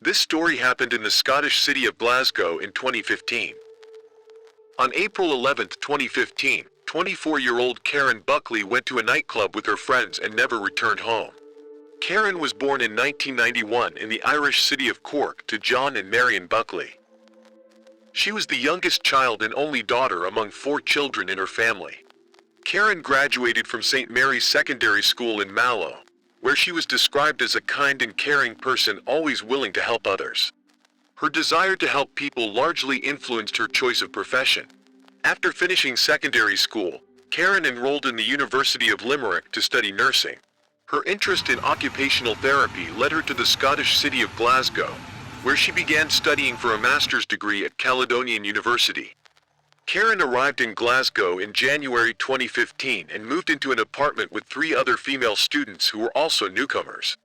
This story happened in the Scottish city of Glasgow in 2015. On April 11, 2015, 24-year-old Karen Buckley went to a nightclub with her friends and never returned home. Karen was born in 1991 in the Irish city of Cork to John and Marion Buckley. She was the youngest child and only daughter among 4 children in her family. Karen graduated from St. Mary's Secondary School in Mallow, where she was described as a kind and caring person always willing to help others. Her desire to help people largely influenced her choice of profession. After finishing secondary school, Karen enrolled in the University of Limerick to study nursing. Her interest in occupational therapy led her to the Scottish city of Glasgow, where she began studying for a master's degree at Caledonian University. Karen arrived in Glasgow in January 2015 and moved into an apartment with 3 other female students who were also newcomers.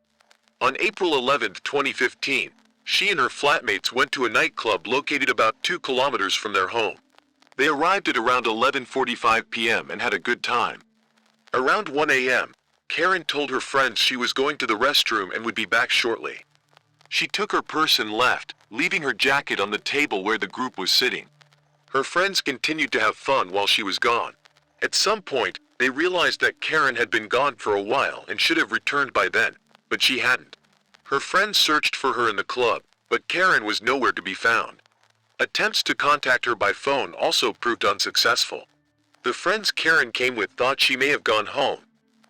On April 11, 2015, she and her flatmates went to a nightclub located about 2 kilometers from their home. They arrived at around 11:45 p.m. and had a good time. Around 1 a.m., Karen told her friends she was going to the restroom and would be back shortly. She took her purse and left, leaving her jacket on the table where the group was sitting. Her friends continued to have fun while she was gone. At some point, they realized that Karen had been gone for a while and should have returned by then, but she hadn't. Her friends searched for her in the club, but Karen was nowhere to be found. Attempts to contact her by phone also proved unsuccessful. The friends Karen came with thought she may have gone home,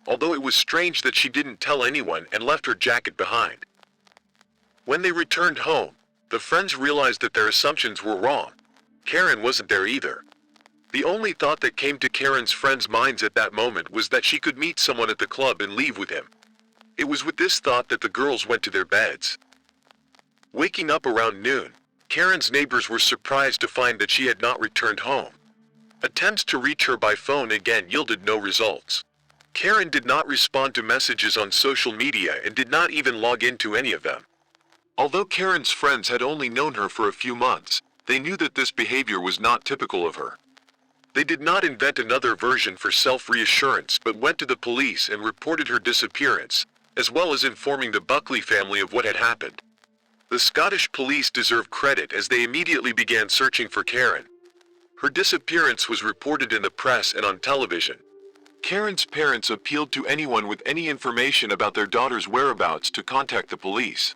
although it was strange that she didn't tell anyone and left her jacket behind. When they returned home, the friends realized that their assumptions were wrong. Karen wasn't there either. The only thought that came to Karen's friends' minds at that moment was that she could meet someone at the club and leave with him. It was with this thought that the girls went to their beds. Waking up around noon, Karen's neighbors were surprised to find that she had not returned home. Attempts to reach her by phone again yielded no results. Karen did not respond to messages on social media and did not even log into any of them. Although Karen's friends had only known her for a few months, they knew that this behavior was not typical of her. They did not invent another version for self-reassurance but went to the police and reported her disappearance, as well as informing the Buckley family of what had happened. The Scottish police deserve credit as they immediately began searching for Karen. Her disappearance was reported in the press and on television. Karen's parents appealed to anyone with any information about their daughter's whereabouts to contact the police.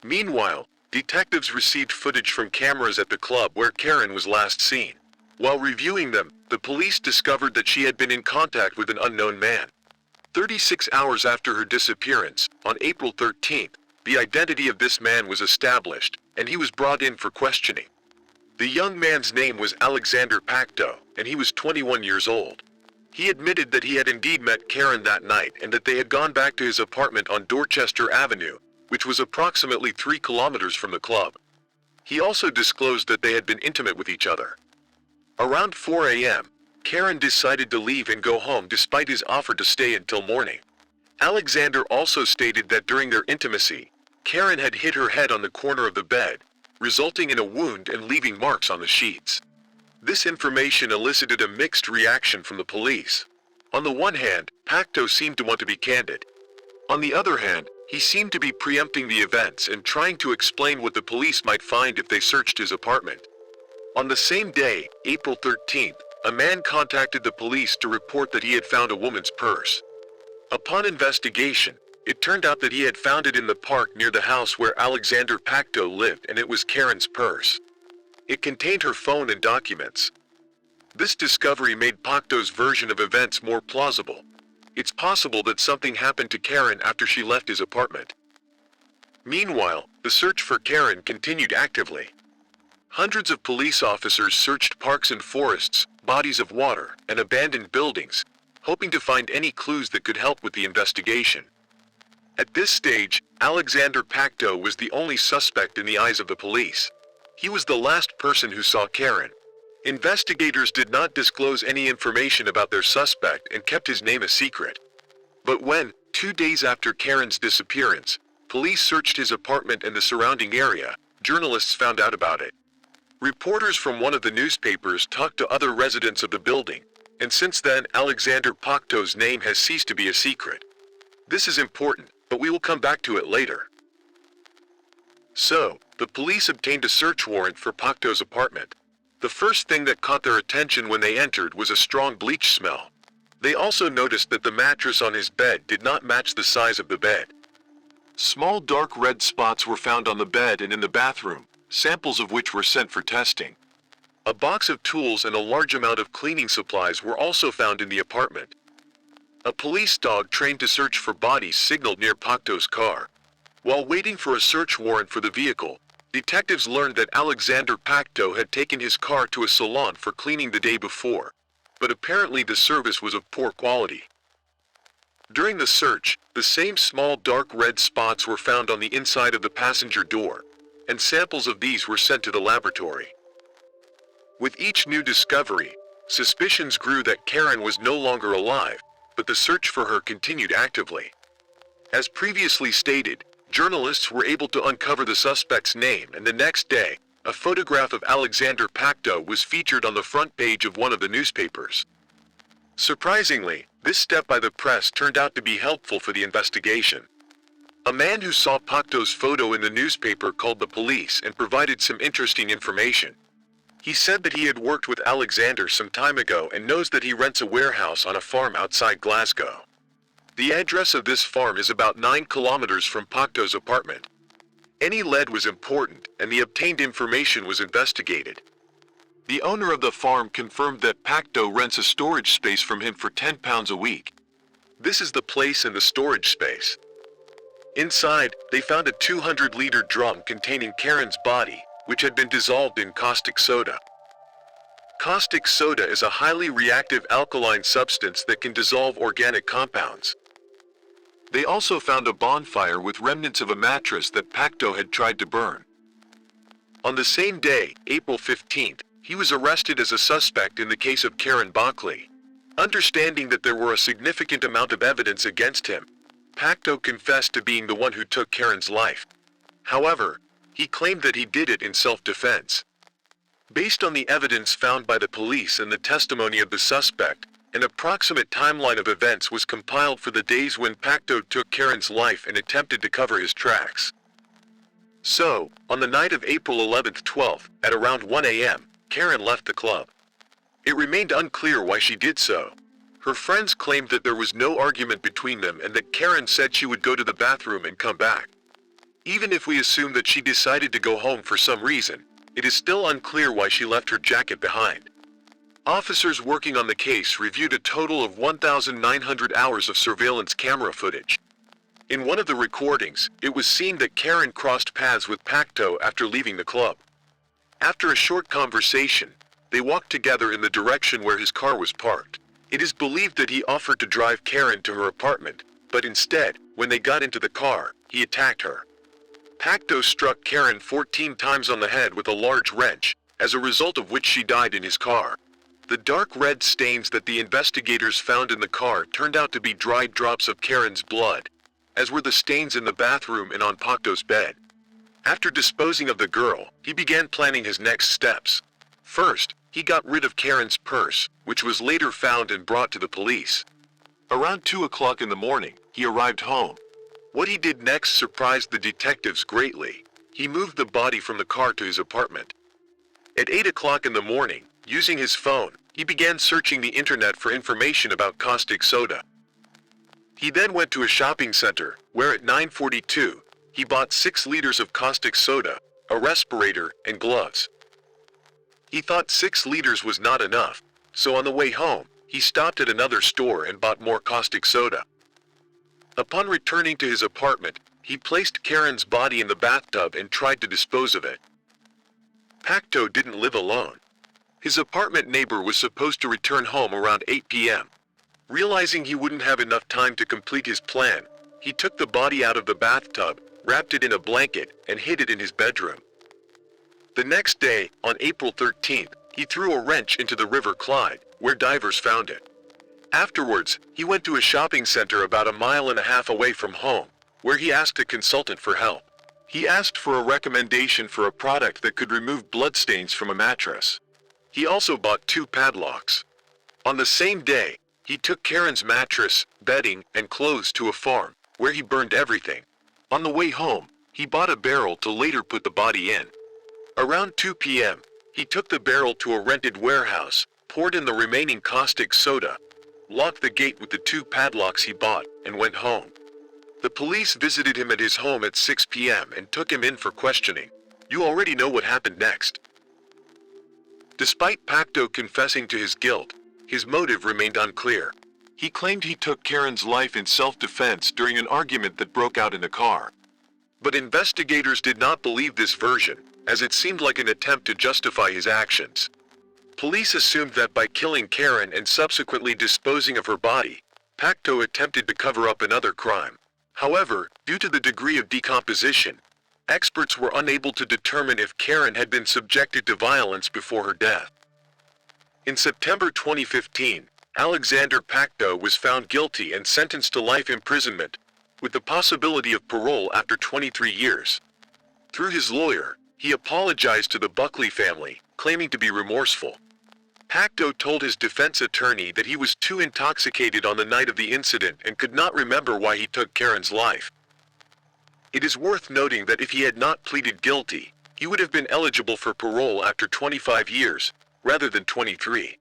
Meanwhile, detectives received footage from cameras at the club where Karen was last seen. While reviewing them, the police discovered that she had been in contact with an unknown man. 36 hours after her disappearance, on April 13th, the identity of this man was established, and he was brought in for questioning. The young man's name was Alexander Pacteau, and he was 21 years old. He admitted that he had indeed met Karen that night and that they had gone back to his apartment on Dorchester Avenue, which was approximately 3 kilometers from the club. He also disclosed that they had been intimate with each other. Around 4 a.m., Karen decided to leave and go home despite his offer to stay until morning. Alexander also stated that during their intimacy, Karen had hit her head on the corner of the bed, resulting in a wound and leaving marks on the sheets. This information elicited a mixed reaction from the police. On the one hand, Pacteau seemed to want to be candid. On the other hand, he seemed to be preempting the events and trying to explain what the police might find if they searched his apartment. On the same day, April 13th, a man contacted the police to report that he had found a woman's purse. Upon investigation, it turned out that he had found it in the park near the house where Alexander Pacteau lived, and it was Karen's purse. It contained her phone and documents. This discovery made Pacteau's version of events more plausible. It's possible that something happened to Karen after she left his apartment. Meanwhile, the search for Karen continued actively. Hundreds of police officers searched parks and forests, bodies of water, and abandoned buildings, hoping to find any clues that could help with the investigation. At this stage, Alexander Pacteau was the only suspect in the eyes of the police. He was the last person who saw Karen. Investigators did not disclose any information about their suspect and kept his name a secret. But when, 2 days after Karen's disappearance, police searched his apartment and the surrounding area, journalists found out about it. Reporters from one of the newspapers talked to other residents of the building, and since then Alexander Pacteau's name has ceased to be a secret. This is important, but we will come back to it later. So, the police obtained a search warrant for Pacteau's apartment. The first thing that caught their attention when they entered was a strong bleach smell. They also noticed that the mattress on his bed did not match the size of the bed. Small dark red spots were found on the bed and in the bathroom, samples of which were sent for testing. A box of tools and a large amount of cleaning supplies were also found in the apartment. A police dog trained to search for bodies signaled near Pacteau's car. While waiting for a search warrant for the vehicle, detectives learned that Alexander Pacteau had taken his car to a salon for cleaning the day before, but apparently the service was of poor quality. During the search, the same small dark red spots were found on the inside of the passenger door, and samples of these were sent to the laboratory. With each new discovery, suspicions grew that Karen was no longer alive, but the search for her continued actively. As previously stated, journalists were able to uncover the suspect's name, and the next day, a photograph of Alexander Pacteau was featured on the front page of one of the newspapers. Surprisingly, this step by the press turned out to be helpful for the investigation. A man who saw Pacteau's photo in the newspaper called the police and provided some interesting information. He said that he had worked with Alexander some time ago and knows that he rents a warehouse on a farm outside Glasgow. The address of this farm is about 9 kilometers from Pacteau's apartment. Any lead was important, and the obtained information was investigated. The owner of the farm confirmed that Pacteau rents a storage space from him for £10 a week. This is the place and the storage space. Inside, they found a 200-liter drum containing Karen's body, which had been dissolved in caustic soda. Caustic soda is a highly reactive alkaline substance that can dissolve organic compounds. They also found a bonfire with remnants of a mattress that Pacteau had tried to burn. On the same day, April 15th, he was arrested as a suspect in the case of Karen Buckley. Understanding that there were a significant amount of evidence against him, Pacteau confessed to being the one who took Karen's life. However, he claimed that he did it in self-defense. Based on the evidence found by the police and the testimony of the suspect, an approximate timeline of events was compiled for the days when Pacteau took Karen's life and attempted to cover his tracks. So, on the night of April 11-12, at around 1 a.m., Karen left the club. It remained unclear why she did so. Her friends claimed that there was no argument between them and that Karen said she would go to the bathroom and come back. Even if we assume that she decided to go home for some reason, it is still unclear why she left her jacket behind. Officers working on the case reviewed a total of 1,900 hours of surveillance camera footage. In one of the recordings, it was seen that Karen crossed paths with Pacteau after leaving the club. After a short conversation, they walked together in the direction where his car was parked. It is believed that he offered to drive Karen to her apartment, but instead, when they got into the car, he attacked her. Pacteau struck Karen 14 times on the head with a large wrench, as a result of which she died in his car. The dark red stains that the investigators found in the car turned out to be dried drops of Karen's blood, as were the stains in the bathroom and on Pacteau's bed. After disposing of the girl, he began planning his next steps. First, he got rid of Karen's purse, which was later found and brought to the police. Around 2 o'clock in the morning, he arrived home. What he did next surprised the detectives greatly. He moved the body from the car to his apartment. At 8 o'clock in the morning, using his phone, he began searching the internet for information about caustic soda. He then went to a shopping center, where at 9:42, he bought 6 liters of caustic soda, a respirator, and gloves. He thought 6 liters was not enough, so on the way home, he stopped at another store and bought more caustic soda. Upon returning to his apartment, he placed Karen's body in the bathtub and tried to dispose of it. Pacteau didn't live alone. His apartment neighbor was supposed to return home around 8 p.m. Realizing he wouldn't have enough time to complete his plan, he took the body out of the bathtub, wrapped it in a blanket, and hid it in his bedroom. The next day, on April 13th, he threw a wrench into the River Clyde, where divers found it. Afterwards, he went to a shopping center about 1.5 miles away from home, where he asked a consultant for help. He asked for a recommendation for a product that could remove bloodstains from a mattress. He also bought 2 padlocks. On the same day, he took Karen's mattress, bedding, and clothes to a farm, where he burned everything. On the way home, He bought a barrel to later put the body in. Around 2 p.m., he took the barrel to a rented warehouse, poured in the remaining caustic soda, locked the gate with the 2 padlocks he bought, and went home. The police visited him at his home at 6 p.m. and took him in for questioning. You already know what happened next. Despite Pacteau confessing to his guilt, his motive remained unclear. He claimed he took Karen's life in self-defense during an argument that broke out in a car. But investigators did not believe this version, as it seemed like an attempt to justify his actions. Police assumed that by killing Karen and subsequently disposing of her body, Pacteau attempted to cover up another crime. However, due to the degree of decomposition, experts were unable to determine if Karen had been subjected to violence before her death. In September 2015, Alexander Pacteau was found guilty and sentenced to life imprisonment, with the possibility of parole after 23 years. Through his lawyer, he apologized to the Buckley family, claiming to be remorseful. Pacteau told his defense attorney that he was too intoxicated on the night of the incident and could not remember why he took Karen's life. It is worth noting that if he had not pleaded guilty, he would have been eligible for parole after 25 years, rather than 23.